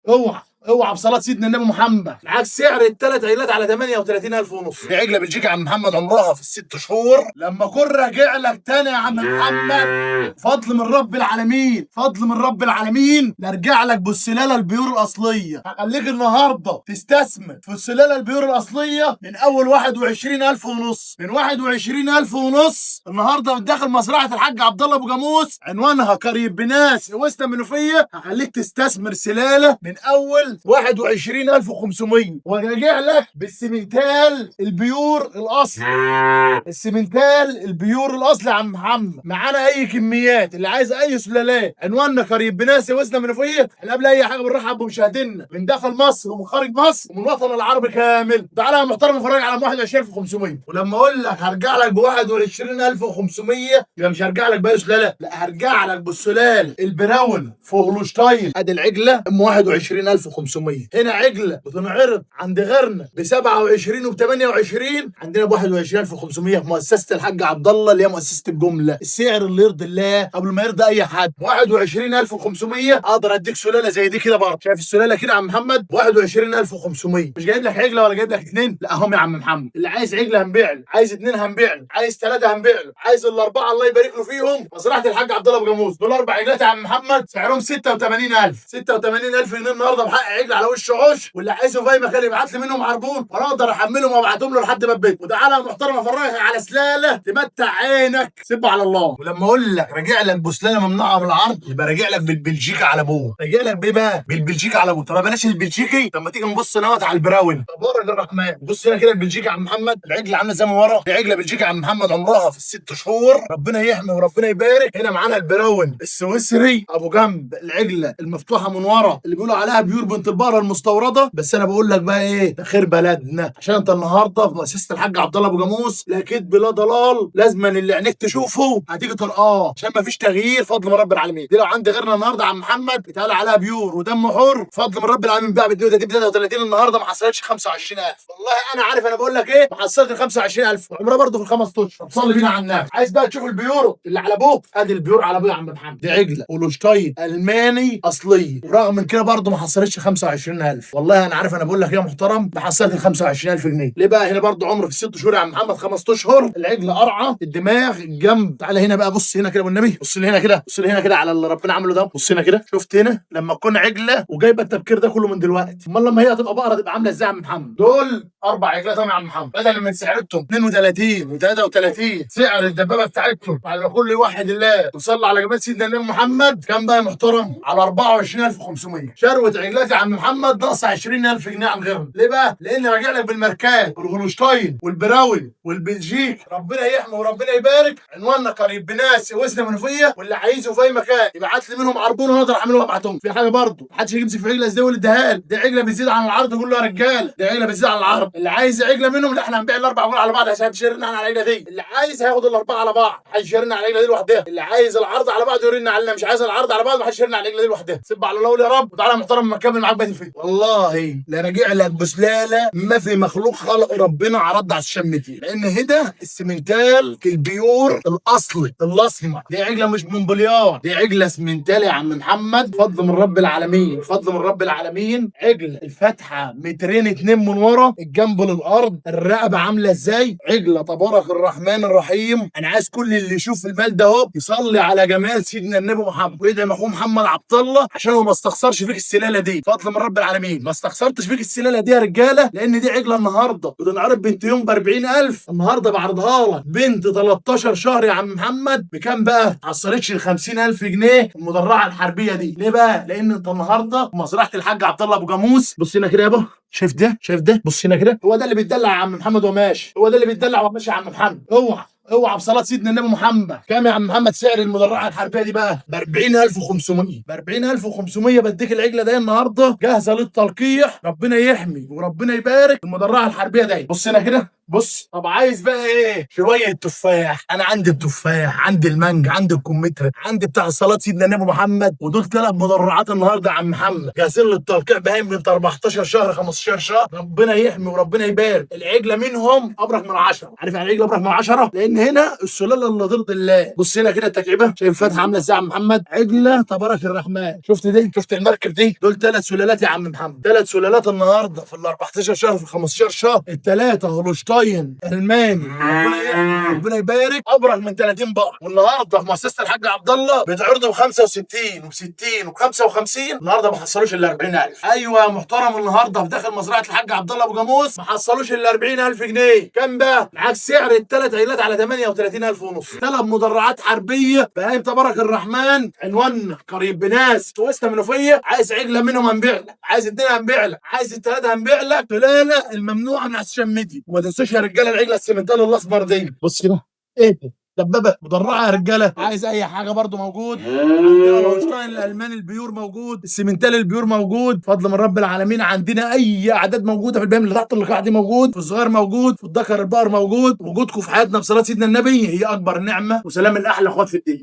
اوعى اوعى بصلاه سيدنا النبي محمد. معاك سعر الثلاث عيلات على 38,000 ونص. دي عجله بلجيكا يا عم محمد، عمرها في الست شهور. لما اكون راجع لك تاني يا عم محمد، فضل من رب العالمين، فضل من رب العالمين، نرجع لك بالسلاله البيور الاصليه. هخليك النهارده تستثمر في السلاله البيور الاصليه من اول 21,000 ونص. من 21,000 ونص النهارده داخل مزرعه الحاج عبد الله ابو جاموس، عنوانها قريب بناس وسط منوفيه. هخليك تستثمر سلاله من اول 21,500، وراجع لك بالسمنتال البيور الاصل. السمنتال البيور الاصل يا عم محمد. معانا اي كميات، اللي عايز اي سلالات، عنواننا قريب بناس وسط منوفيه. احنا قبل اي حاجه بنرحب بمشاهدينا من داخل مصر ومن خارج مصر ومن الوطن العربي كامل. تعالى يا محترم اتفرج على 21,500. ولما اقول لك هرجع لك ب 21,500 يبقى مش هرجع لك باي سلاله، لا هرجع لك بالسلال البراون فوغلوشتاين. ادي العجله ام 21,500. هنا عجله بتنعرض عند غيرنا ب 27 وب 28، عندنا ب 21,500 في مؤسسه الحاج عبد الله اللي هي مؤسسه الجمله. السعر اللي يرضي الله قبل ما يرضي اي حد. 21,500 اقدر اديك سلاله زي دي كده برضه. شايف السلاله كده يا عم محمد؟ 21,500. مش جايب لك عجله ولا جايب لك اثنين، لا اهم يا عم محمد. اللي عايز عجله هنبيع له، عايز اثنين هنبيع له، عايز ثلاثه هنبيع له، عايز الاربعه الله يبارك له فيهم. مزرعه الحاج عبد الله ابو جاموس دول اربع عجلات يا عم محمد، سعرهم 86,000. 86,000 جنيه النهارده بحقق عجل على وش عش. واللي عايزه في اي مكان يبعت لي منهم عربون وانا اقدر احملهم وابعتهم له لحد باب بيته. وتعالى يا محترم افرجك على سلاله تمتع عينك. سيبها على الله. ولما اقول لك راجع لك بسلاله ممنوعه من العرض، يبقى راجع لك بالبلجيكا على ابوه. راجع لك بايه بقى؟ بالبلجيكا على ابوه. طب بلاش البلجيكي، طب ما تيجي نبص نوت على البراون. تبارك الرحمن. بص هنا كده البلجيكا يا عم محمد، العجله عامله زي ما ورا. دي عجله بلجيكا يا عم محمد، عمرها في الست شهور. ربنا يحمي وربنا يبارك. هنا معانا البراون السويسري ابو جنب، العجله المفتوحه من ورا اللي بيقولوا عليها بيور بنت البقره المستورده. بس انا بقول لك بقى ايه، ده خير بلدنا. عشان انت النهارده في مؤسسه الحاج عبد الله ابو جاموس، لا كدب لا ضلال، لازما اللي عينيك تشوفه هتيجي تلقاه، عشان ما فيش تغيير فضل من رب العالمين. دي لو عندي غيرنا النهارده يا عم محمد بيتقال عليها بيور ودم حر، فضل من رب العالمين بقى. ب 33 النهارده ما حصلتش 25,000. والله انا عارف انا بقول لك ايه، ما حصلت ال 25,000 وعمرها برضه في الخمس اشهر. صلي بينا على النبي. عايز بقى تشوف البيور اللي على ابوه، ادي البيور على ابوه يا عم محمد. دي عجله هولشتاين الماني اصليه، ورغم من كده برضه ما حصلتش 25,000. والله انا عارف انا بقول لك ايه يا محترم، ما حصلت ال 25,000 جنيه. ليه بقى؟ هنا برضه عمر في الست شهور يا عم محمد، 5 اشهر. العجله قرعه، الدماغ، الجنب. تعالى هنا بقى، بص هنا كده والنبي، بص لي هنا كده، بص لي هنا كده على اللي ربنا عمله ده. بص هنا كده، شفت هنا لما تكون عجله وجايبه التبكير ده كله من دلوقتي، امال لما هي هتبقى بقره تبقى عامله ازاي يا عم محمد؟ دول اربع عجلات يا عم محمد، بدل من سعرتهم 32 و33 سعر الدبابه بتاعتهم، بعد ما كل واحد الله وصلى على جمال سيدنا النبي محمد، كان بقى محترم على 24,500. شروه عجلات يا عم محمد ناقصه 20,000 جنيه عن غيرهم. ليه بقى؟ لان راجع لك بالماركات والهولشتاين والبراون والبلجيك. ربنا يحمي وربنا يبارك. عنواننا قريب بناس وسط منوفيه، واللي عايزه في اي مكان يبعت لي منهم عربون وانا اقدر اعملهم وابعتهم. في حاجه برضه محدش يمسك في عجله زي دي ويديها لي. دي عجله بتزيد عن العرض كله يا رجاله، دي عجله بتزيد عن العرض. اللي عايز عجله منهم، لا احنا هنبيع الاربع عجول على بعض عشان تشيرنا على العجله دي. اللي عايز هياخد الاربعه على بعض، هيشيرنا على العجله دي لوحدها. اللي عايز العرض على بعض يورينا علينا، مش عايز العرض على بعض ما حدش يشيرنا على العجله دي لوحدها. سيب على الله يا رب. وتعالى يا محترم ما نكمل معاك بقيه الفيديو. والله لا راجع لك بسلاله ما في مخلوق خلق ربنا عرض على الشمتين، لان هنا السمنتال البيور الاصلي الاسمر. دي عجله مش منبليار، دي عجله سمنتال يا عم محمد، فضل من رب العالمين، فضل من رب العالمين. عجله الفتحه مترين 2 من ورا، الجنب للارض، الرقبه عامله ازاي. عجله تبارك الرحمن الرحيم. انا عايز كل اللي يشوف المال ده اهو يصلي على جمال سيدنا النبي محمد، ويدعي اخوه محمد عبد الله عشان هو ما استخسرش فيك السلاله دي. فضل من رب العالمين، ما استخسرتش فيك السلاله دي يا رجاله، لان دي عجله النهارده بتنعرض بنت يوم ب 40,000، النهارده بعرضها لك بنت 13 شهر يا عم محمد بكام بقى؟ ما حصلتش ال 50,000 جنيه المدرعه الحربيه دي. ليه بقى؟ لان انت النهارده في مزرعه الحاج عبد الله ابو جاموس. بص هنا كده يابا، شايف ده؟ شايف ده؟ بص هنا كده، هو ده اللي بيتدلع يا عم محمد وماشي، هو ده اللي بيتدلع وماشي يا عم محمد. اوعى اوعى بصلاه سيدنا النبي محمد. كام يا عم محمد سعر المدرعه الحربيه دي بقى؟ ب 40,500. ب 40,500 بديك العجله دي النهارده جاهزه للتلقيح. ربنا يحمي وربنا يبارك. المدرعه الحربيه دي بص هنا كده، بص، طب عايز بقى ايه؟ شويه تفاح. انا عندي التفاح، عندي المانجا، عندي الكمثرى، عندي بتاع صلاه سيدنا النبي محمد، ودول 3 مدرعات النهارده يا عم محمد جاهزين للتلقيح بهايم من 14 شهر 15 شهر. ربنا يحمي وربنا يبارك. العجله منهم ابرك من 10. عارف يعني العجله ابرك من 10؟ لان هنا السلاله اللي ضد الله. بص هنا كده التكعيبه، شايف فتحه عامله ازاي يا عم محمد؟ عجله تبارك الرحمن. شفت دي؟ شفت المركب دي؟ دول 3 سلالات يا عم محمد، 3 سلالات النهارده في ال 14 شهر في ال 15 شهر. الثلاثه هولشتاين الماني، ربنا يبارك، ابرك من 30 بقر. والنهارده في مؤسسه الحاج عبد الله بيتعرضوا ب 65 و60 و55. النهارده ما حصلوش الا 40,000. ايوه يا محترم، النهارده في داخل مزرعه الحاج عبد الله ابو جاموس ما حصلوش الا 40,000 جنيه. كام بقى؟ معاك سعر ال3 عيلات على 38,000 ونص. 3 مدرعات حربيه بهايم تبارك الرحمن. عنواننا قريب بناس توسنا منوفيه. عايز عجله منهم هنبيع لك، عايز 2 هنبيع لك، عايز ال3 هنبيع لك. سلاله الممنوعه من على السوشيال ميديا. وما تنسوش يا رجاله العجله السمنتال الاسمر دي. بص كده، ايه ده؟ دبابه مدرعه يا رجاله. عايز اي حاجه برضو موجود. عندنا الهولشتاين الالماني البيور موجود، السيمنتال البيور موجود، فضل من رب العالمين. عندنا اي اعداد موجوده في البهائم اللي تحت اللقاح دي موجود، في الصغير موجود، في الذكر البقر موجود. وجودكم في حياتنا بصلاه سيدنا النبي هي اكبر نعمه، وسلام الاحلى اخوات في الدين.